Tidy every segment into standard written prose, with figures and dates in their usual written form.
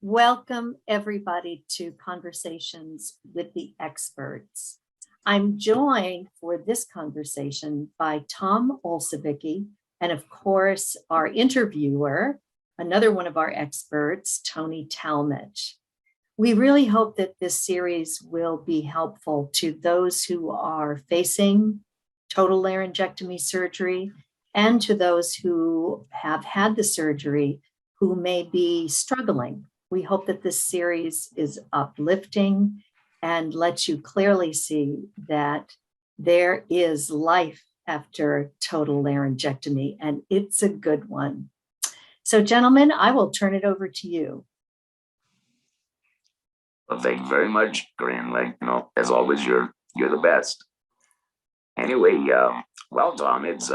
Welcome, everybody, to Conversations with the Experts. I'm joined for this conversation by Tom Olsevicki, and of course, our interviewer, another one of our experts, Tony Talmadge. We really hope that this series will be helpful to those who are facing total laryngectomy surgery and to those who have had the surgery who may be struggling. We hope that this series is uplifting and lets you clearly see that there is life after total laryngectomy, and it's a good one. So, gentlemen, I will turn it over to you. Well, thank you very much, Corinne. As always, you're the best. Anyway, well, Tom, it's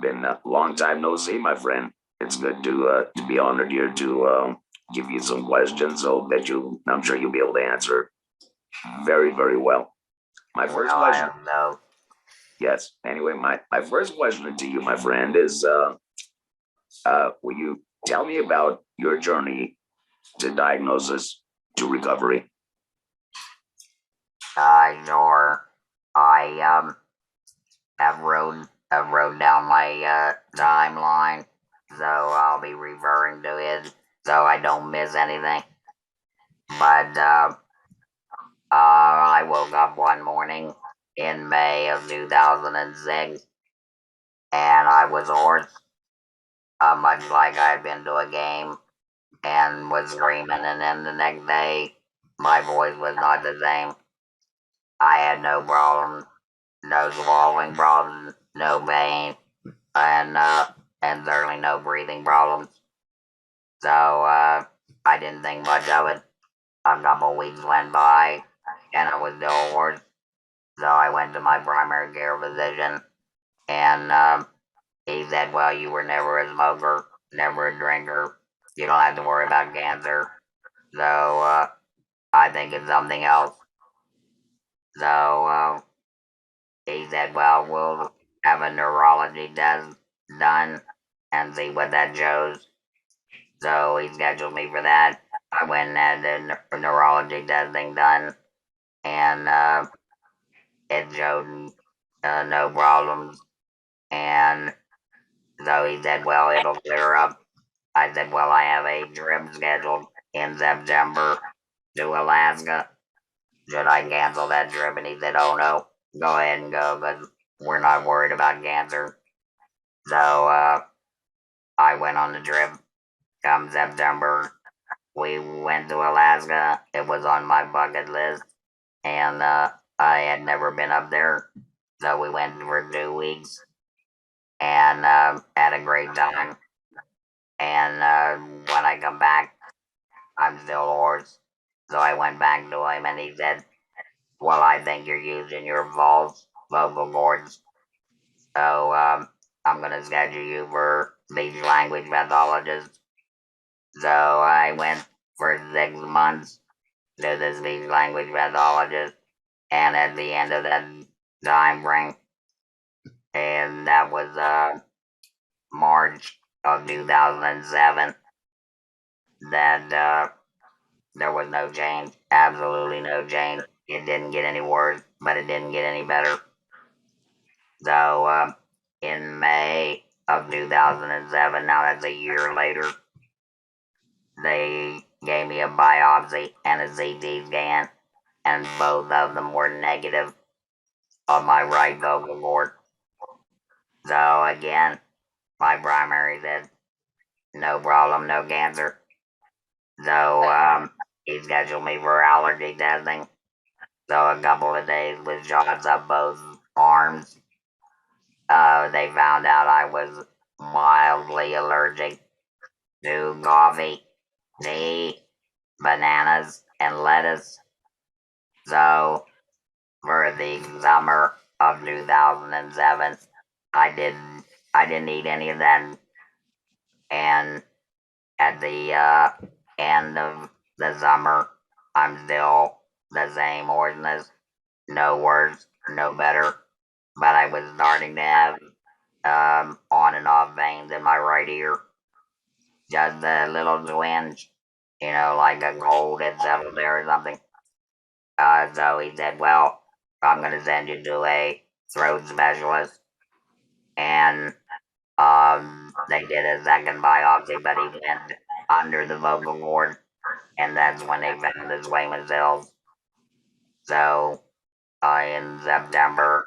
been a long time no see, my friend. It's good to be honored here to give you some questions. So that I'm sure you'll be able to answer very, very well. My first No, I question, don't know. yes. Anyway, my first question to you, my friend, is will you tell me about your journey to diagnosis to recovery? Sure. I have wrote down my timeline, so I'll be referring to it so I don't miss anything. But I woke up one morning in May of 2006, and I was hoarse, much like I'd been to a game and was screaming. And then the next day, my voice was not the same. I had no problems, no swallowing problems, no pain, and certainly no breathing problems. So I didn't think much of it. A couple weeks went by, and I was still hoarse. So I went to my primary care physician, and he said, "Well, you were never a smoker, never a drinker. You don't have to worry about cancer. So I think it's something else." So he said, "Well, we'll have a neurology test done and see what that shows." So he scheduled me for that. I went and had the neurology testing done, and it showed no problems. And so he said, "Well, it'll clear up." I said, "Well, I have a trip scheduled in September to Alaska. Should I cancel that trip?" And he said, "Oh, no, go ahead and go because we're not worried about cancer." So I went on the trip. Come September, we went to Alaska. It was on my bucket list, and I had never been up there. So we went for 2 weeks and had a great time. And when I come back, I'm still hoarse. So I went back to him, and he said, "Well, I think you're using your false vocal cords. So I'm going to schedule you for speech language pathologist." So I went for 6 months to the speech language pathologist, and at the end of that time frame, and that was March of 2007, that there was no change, absolutely no change. It didn't get any worse, but it didn't get any better. So in May of 2007, now that's a year later, they gave me a biopsy and a CT scan, and both of them were negative on my right vocal cord. So again, my primary said, "No problem, no cancer." So he scheduled me for allergy testing. So a couple of days with shots up both arms, they found out I was mildly allergic to coffee, tea, bananas, and lettuce. So for the summer of 2007, I didn't I didn't eat any of that. And at the end of the summer, I'm still the same hoarseness, no worse, no better. But I was starting to have on and off veins in my right ear, just a little twinge. like a cold had settled there or something. So he said, well, I'm going to send you to a throat specialist. And they did a second biopsy, but he went under the vocal cord, and that's when they found the squamous cells. So in September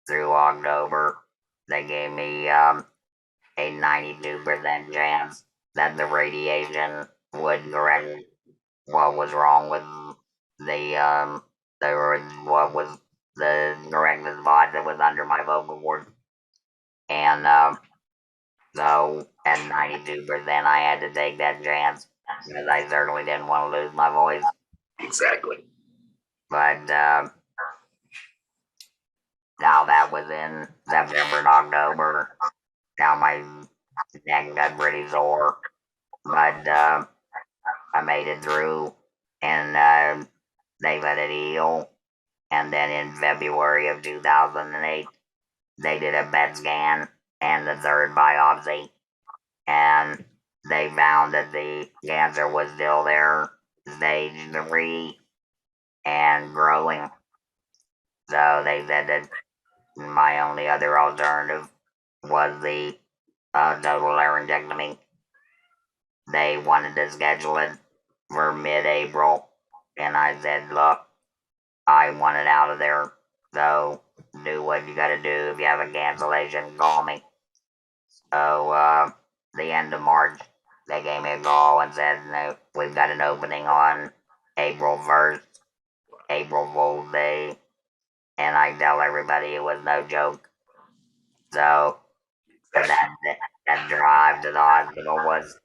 through October, they gave me a 92% chance that the radiation would correct what was wrong with what was the correct spot that was under my vocal cord. And so at 92%, I had to take that chance because I certainly didn't want to lose my voice. Exactly. But now that was in September and October. Now my neck got pretty sore, but I made it through, and they let it heal. And then in February of 2008, they did a PET scan and the third biopsy, and they found that the cancer was still there, stage 3, and growing. So they said that my only other alternative was the total laryngectomy. They wanted to schedule it for mid-April, and I said, look, I want it out of there, so do what you gotta do. If you have a cancellation, call me. So, the end of March, they gave me a call and said, no, we've got an opening on April 1st, April Fool's Day, and I tell everybody it was no joke. So, that drive to the hospital was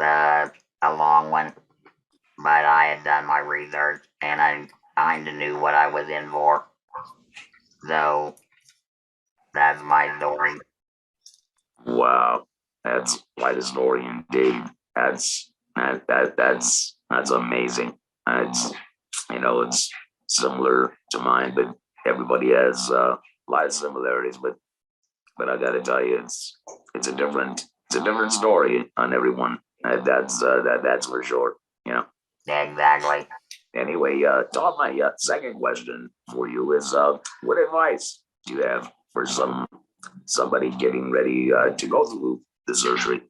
a long one, but I had done my research and I kinda knew what I was in for. So that's my story. Wow, that's quite a story indeed. That's amazing. It's it's similar to mine, but everybody has a lot of similarities. But I gotta tell you, it's a different story on everyone. That's for sure. You know. Exactly. Anyway, Tom, my second question for you is, what advice do you have for somebody getting ready to go through the surgery?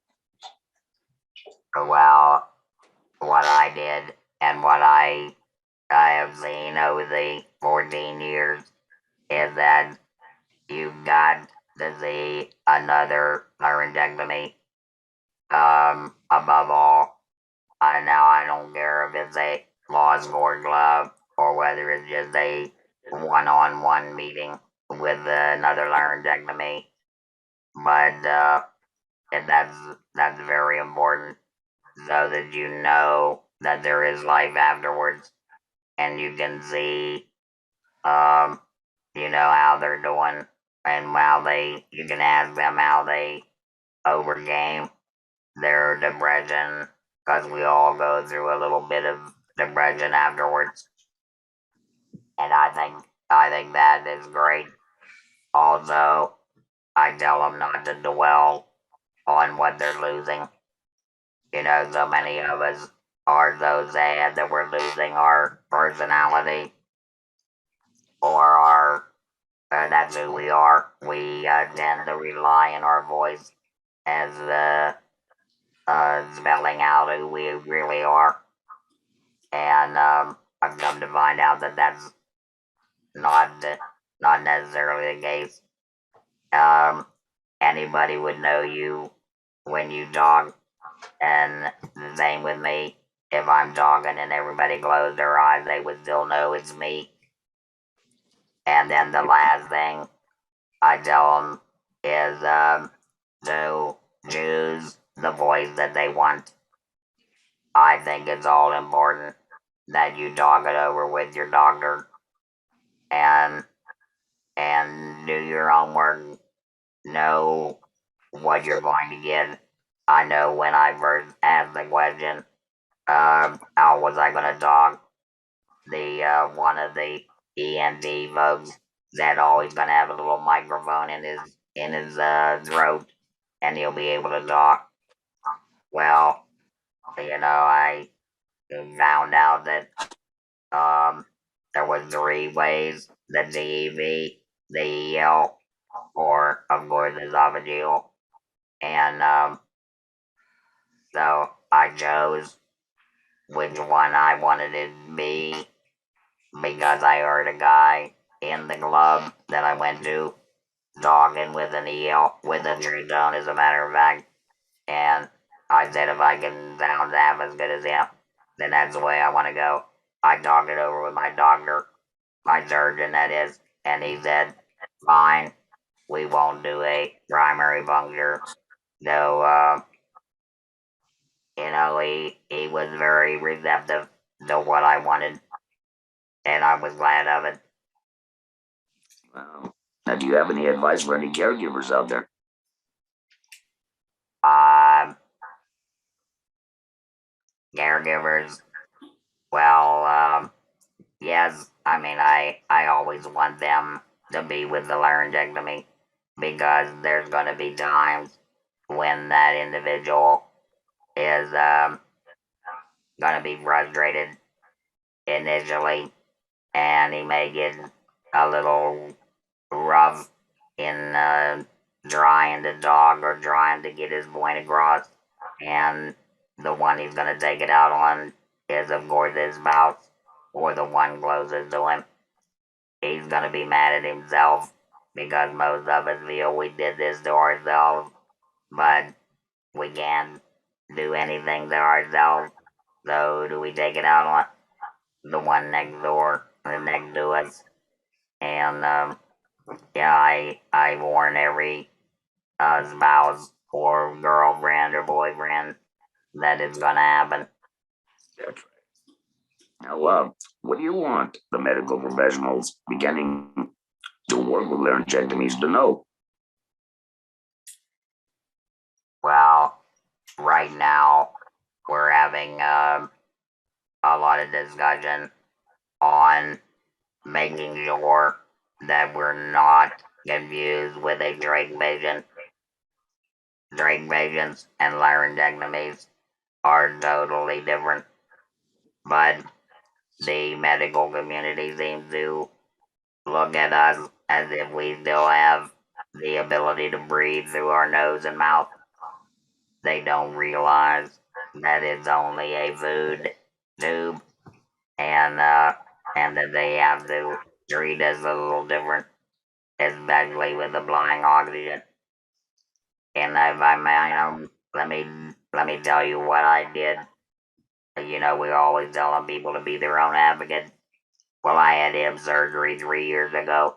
Well, what I did and what I have seen over the 14 years is that you've got to see another laryngectomy. Above all, I don't care if it's a lost cord glove or whether it's just a one-on-one meeting with another laryngectomy, but that's very important so that you know that there is life afterwards and you can see um how they're doing and you can ask them how they overcame their depression because we all go through a little bit of depression afterwards, and I think that is great. Also, I tell them not to dwell on what they're losing. So many of us are so sad that we're losing our personality or that's who we are. We tend to rely on our voice as spelling out who we really are. And I've come to find out that that's not not necessarily the case. Um, Anybody would know you when you talk, and the same with me. If I'm talking and everybody closed their eyes, they would still know it's me. And then the last thing I tell them is to choose the voice that they want. I think it's all important that you talk it over with your doctor and do your own work. Know what you're going to get. I know when I first asked the question, how was I going to talk? The one of the ENT folks said, "Oh, he's going to have a little microphone in his throat, and he'll be able to talk." Well, I found out that there was 3 ways: the DEV, the EL, or of course esophageal. And so I chose which one I wanted it to be because I heard a guy in the club that I went to talking with an EL, with a tree zone, as a matter of fact. And I said if I can sound half as good as him, then that's the way I want to go. I talked it over with my doctor, my surgeon, that is, and he said, fine, we won't do a primary puncture. So, he was very receptive to what I wanted, and I was glad of it. Now, do you have any advice for any caregivers out there? Um, Caregivers, well, yes, I always want them to be with the laryngectomy because there's going to be times when that individual is going to be frustrated initially, and he may get a little rough in trying to talk or trying to get his point across, and the one he's going to take it out on is, of course, his spouse or the one closest to him. He's going to be mad at himself because most of us feel we did this to ourselves, but we can't do anything to ourselves. So do we take it out on the one next door, the next to us? And yeah, I warn every spouse or girlfriend or boyfriend that it's gonna happen. That's right. Now, what do you want the medical professionals beginning to work with laryngectomies to know? Well, right now we're having a lot of discussion on making sure that we're not confused with a Drake patient. Drake patients and laryngectomies are totally different, but the medical community seems to look at us as if we still have the ability to breathe through our nose and mouth. They don't realize that it's only a food tube, and that they have to treat us a little different, especially with applying oxygen. And if I may, let me tell you what I did. We always telling people to be their own advocate. Well, I had hip surgery 3 years ago,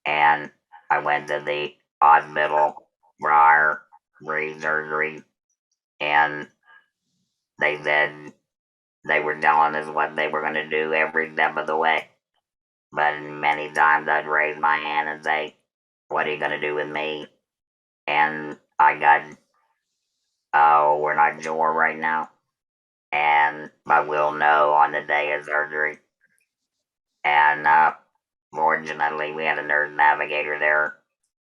and I went to the hospital prior re-surgery, and they said they were telling us what they were going to do every step of the way. But many times I'd raise my hand and say, what are you going to do with me? And I got, oh, we're not sure right now. But we'll know on the day of surgery. And fortunately, we had a nurse navigator there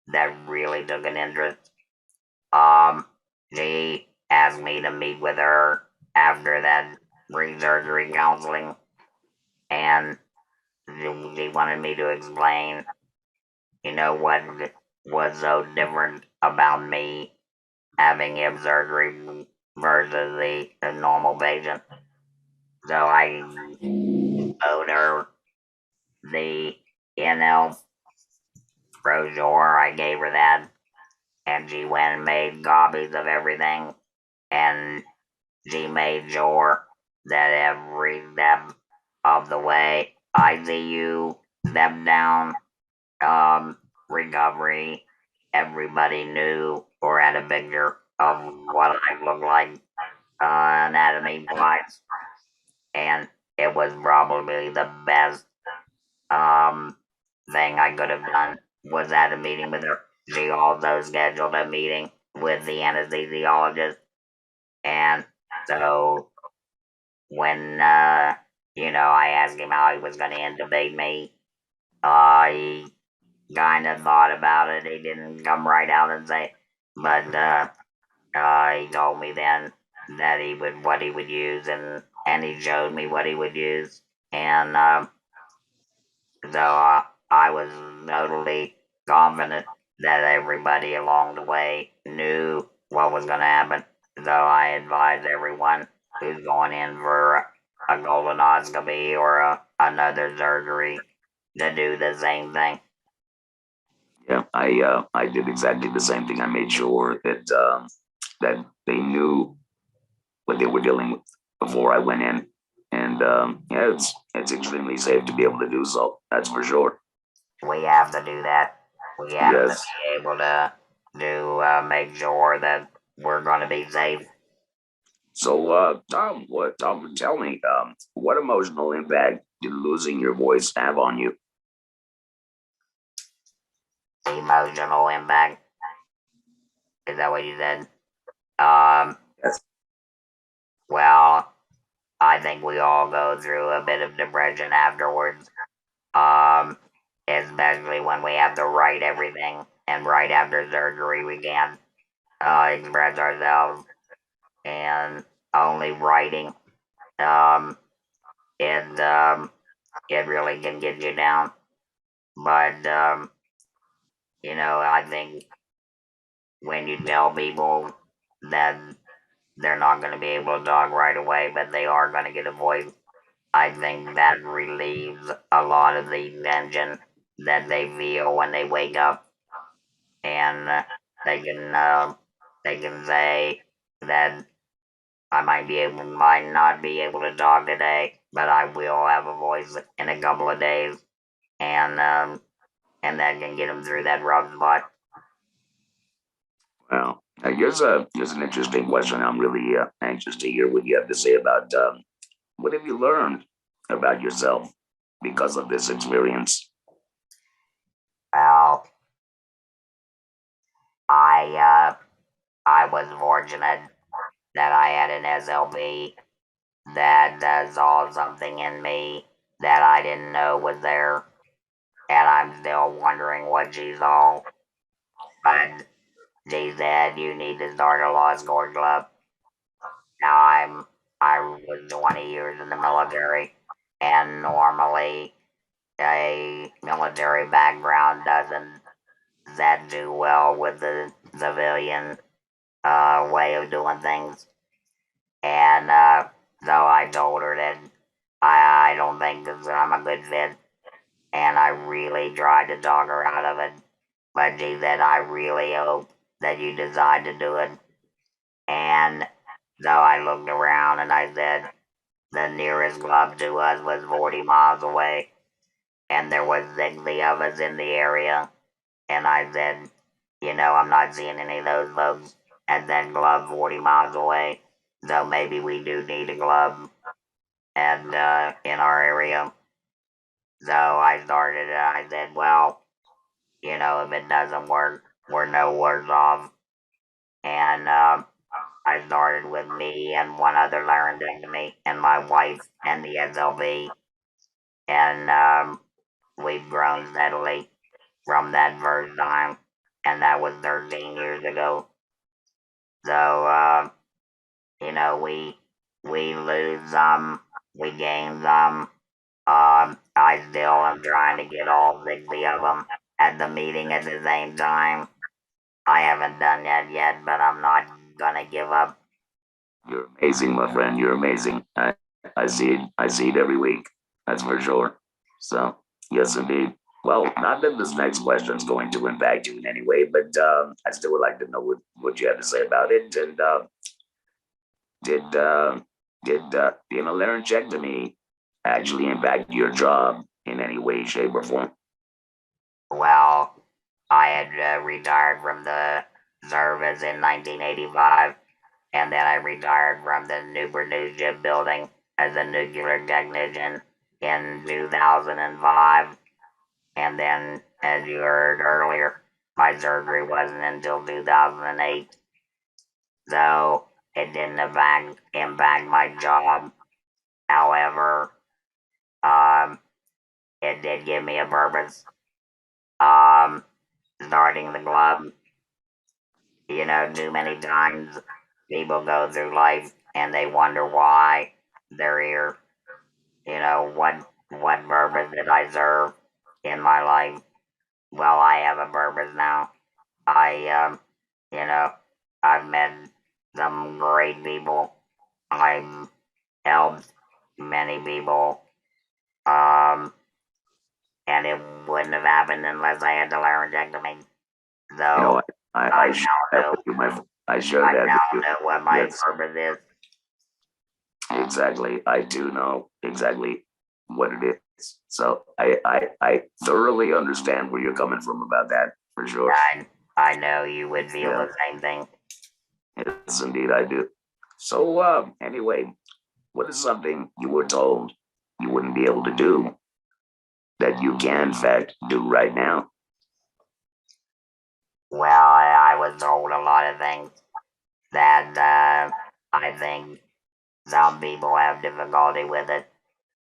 that really took an interest. She asked me to meet with her after that re-surgery counseling, and she wanted me to explain, what was so different about me having hip surgery versus the normal patient. So I showed her the NL brochure. I gave her that, and she went and made copies of everything, and she made sure that every step of the way, ICU, step down, recovery, everybody knew or had a picture of what I looked like, anatomy wise, and it was probably the best thing I could have done was at a meeting with her. She also scheduled a meeting with the anesthesiologist, and so when I asked him how he was going to intubate me, he kind of thought about it. He didn't come right out and say, but he told me then that what he would use, and he showed me what he would use, and so I was totally confident that everybody along the way knew what was going to happen. So I advised everyone who's going in for a colonoscopy or another surgery to do the same thing. Yeah, I did exactly the same thing. I made sure that they knew what they were dealing with before I went in, and yeah, it's extremely safe to be able to do so. That's for sure. We have to do that. We have to Yes. be able make sure that we're going to be safe. So, Tom, tell me, what emotional impact did losing your voice have on you? Emotional impact. Is that what you said? Um, Yes. well, I think we all go through a bit of depression afterwards. Um, Especially when we have to write everything, and right after surgery, we can't express ourselves, and only writing, um, it, it really can get you down. But, I think when you tell people that they're not going to be able to talk right away, but they are going to get a voice, I think that relieves a lot of the tension that they feel when they wake up, and they can they can say that might not be able to talk today, but I will have a voice in a couple of days, and that can get them through that rough spot. Well, here's an interesting question. I'm really anxious to hear what you have to say about what have you learned about yourself because of this experience. Well, I I was fortunate that I had an SLP that saw something in me that I didn't know was there, and I'm still wondering what she saw. But she said you need to start a law school club. Now I was 20 years in the military, and normally a military background doesn't that do well with the civilian way of doing things. And so I told her that I don't think that I'm a good fit, and I really tried to talk her out of it. But she said, I really hope that you decide to do it. And so I looked around and I said, the nearest club to us was 40 miles away, and there was 60 of us in the area. And I said, I'm not seeing any of those folks at that club 40 miles away. So maybe we do need a club and in our area. So I started. I said, well, if it doesn't work, we're no worse off. And I started with me and one other laryngectomy, and my wife and the SLV, and we've grown steadily from that first time, and that was 13 years ago. So we lose some, we gain some. I still am trying to get all 60 of them at the meeting at the same time. I haven't done that yet, but I'm not gonna give up. You're amazing, my friend. You're amazing. I see it. I see it every week. That's for sure. So yes, indeed. Well, not that this next question is going to impact you in any way, but I still would like to know what you have to say about it. And did being a laryngectomy actually impact your job in any way, shape, or form? Well, I had retired from the service in 1985, and then I retired from the Newport News Shipbuilding as a nuclear technician in 2005. And then, as you heard earlier, my surgery wasn't until 2008. So it didn't impact my job. However, um, it did give me a purpose. Um, Starting the club, too many times people go through life and they wonder why they're here. You know, what purpose did I serve in my life? Well, I have a purpose now. You know, I've met some great people. I've helped many people. Um, and it wouldn't have happened unless I had the laryngectomy. You know, So I I share now that know. with you, I share I that now with you. know what my Yes, purpose is. exactly. I do know exactly what it is. So I thoroughly understand where you're coming from about that for sure. I know you would feel Yeah, the same thing. yes, indeed I do. So anyway, what is something you were told you wouldn't be able to do that you can in fact do right now? Well, I was told a lot of things that I think some people have difficulty with it.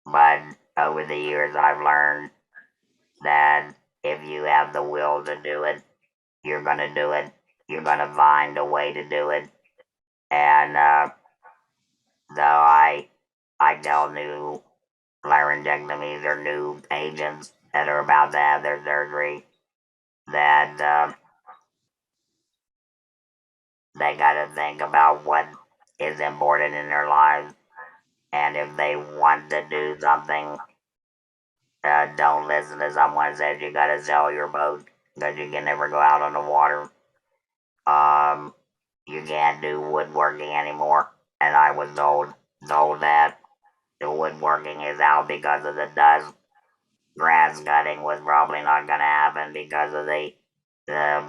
But over the years, I've learned that if you have the will to do it, you're going to do it. You're going to find a way to do it. And so I tell new laryngectomies or new agents that are about to have their surgery that they got to think about what is important in their lives. And if they want to do something, don't listen to someone who says you got to sell your boat because you can never go out on the water. Um, you can't do woodworking anymore. And I was told that the woodworking is out because of the dust. Grass cutting was probably not going to happen because of the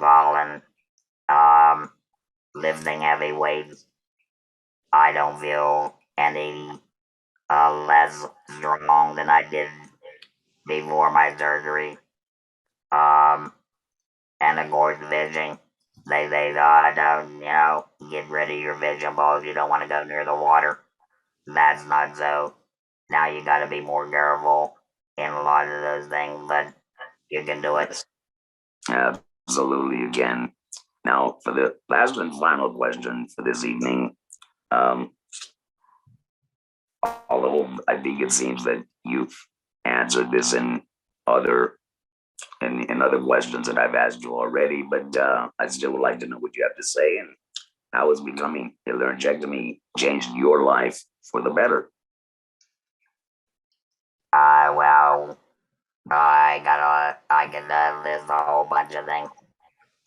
falling. Um, Lifting heavy weights, I don't feel any less strong than I did before my surgery. Um, and of course, vision. They say, don't, get rid of your vision balls. You don't want to go near the water. That's not so. Now you got to be more careful in a lot of those things, but you can do it. Yes, absolutely. Again, now for the last and final question for this evening, um, although I think it seems that you've answered this in other in other questions that I've asked you already, but I still would like to know what you have to say and how is becoming a laryngectomy changed your life for the better? Well, I can list a whole bunch of things,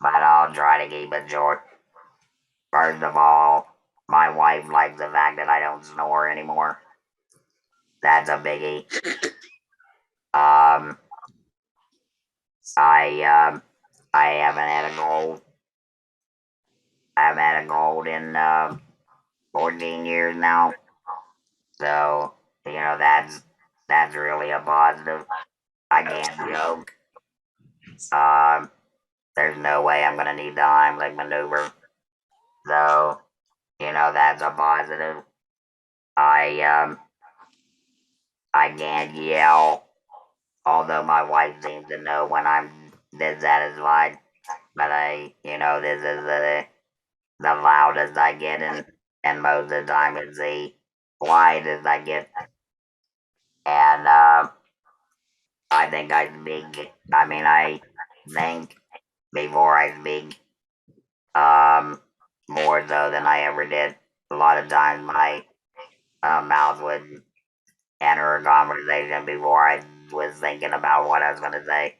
but I'll try to keep it short. First of all, my wife likes the fact that I don't snore anymore. That's a biggie. Um, I haven't had a cold. I haven't had a cold in 14 years now. So that's really a positive. I can't joke. Um, there's no way I'm gonna need the Heimlich maneuver. So that's a positive. I I can't yell, although my wife seems to know when I'm dissatisfied. But this is the loudest I get, and most of the time it's the quietest I get. And I think I speak. I mean, I think before I speak, um, more so than I ever did. A lot of times my mouth would enter a conversation before I was thinking about what I was going to say.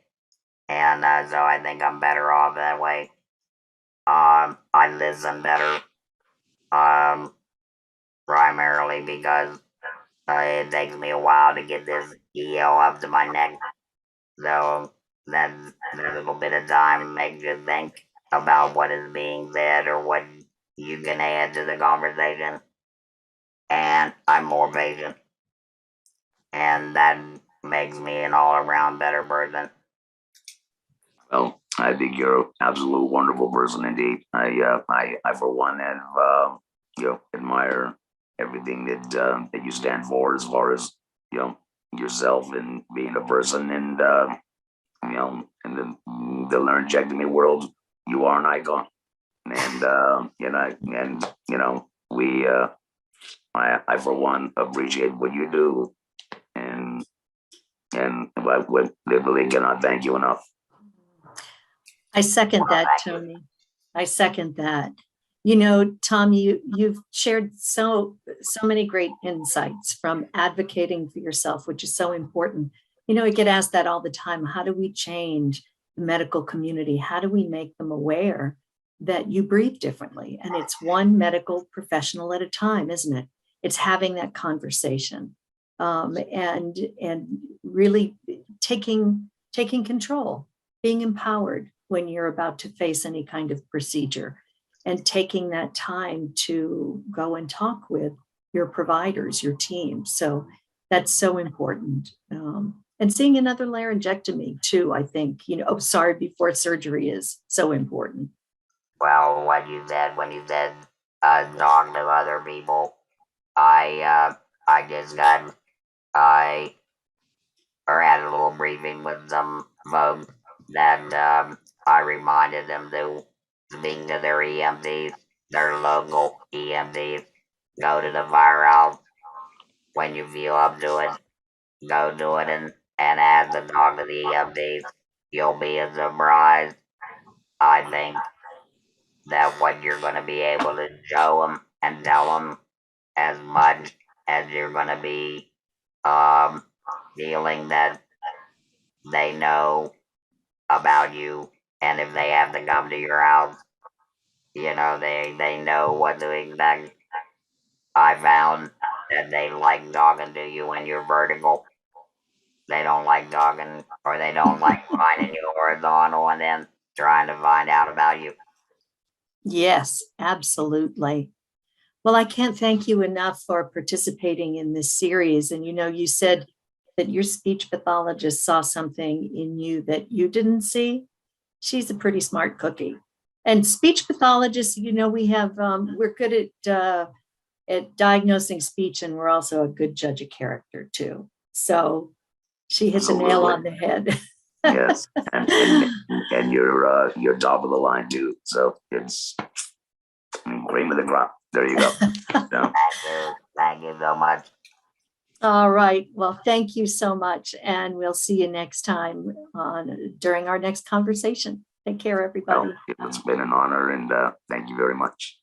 And so I think I'm better off that way. I listen better, um, primarily because it takes me a while to get this EL up to my neck. So that little bit of time makes you think about what is being said or what you can add to the conversation. And I'm more patient, and that makes me an all-around better person. Well, I think you're an absolute wonderful person indeed. I for one have admire everything that you stand for as far as you know yourself and being a person, and in the laryngectomy world, you are an icon, and we I for one appreciate what you do, and I would literally cannot thank you enough. I second that, Tony. I second that. You know, Tom, you've shared so many great insights from advocating for yourself, which is so important. You know, I get asked that all the time. How do we change the medical community? How do we make them aware that you breathe differently? And it's one medical professional at a time, isn't it? It's having that conversation, and really taking control, being empowered when you're about to face any kind of procedure, and taking that time to go and talk with your providers, your team. So that's so important. And seeing another laryngectomy too, I think, you know, sorry, before surgery is so important. Well, what you said when you said talk to other people, I just got I or had a little briefing with some folks that I reminded them to speak to their EMTs, their local EMTs. Go to the firehouse when you feel up to it. Go do it and ask to talk to the EMTs. You'll be as surprised, I think, that what you're going to be able to show them and tell them as much as you're going to be feeling that they know about you, and if they have to come to your house, you know, they know what to expect. I found that they like talking to you when you're vertical. They don't like talking, or they don't like finding you horizontal and then trying to find out about you. Yes, absolutely. Well, I can't thank you enough for participating in this series. And you know, you said that your speech pathologist saw something in you that you didn't see. She's a pretty smart cookie. And speech pathologists, you know, we have we're good at diagnosing speech, and we're also a good judge of character too. So she hit the nail on the head. Yes, and you're top of the line too. So it's cream of the crop. There you go. So, Thank you so much. All right. Well, thank you so much. And we'll see you next time during our next conversation. Take care, everybody. well, it's been an honor, and thank you very much.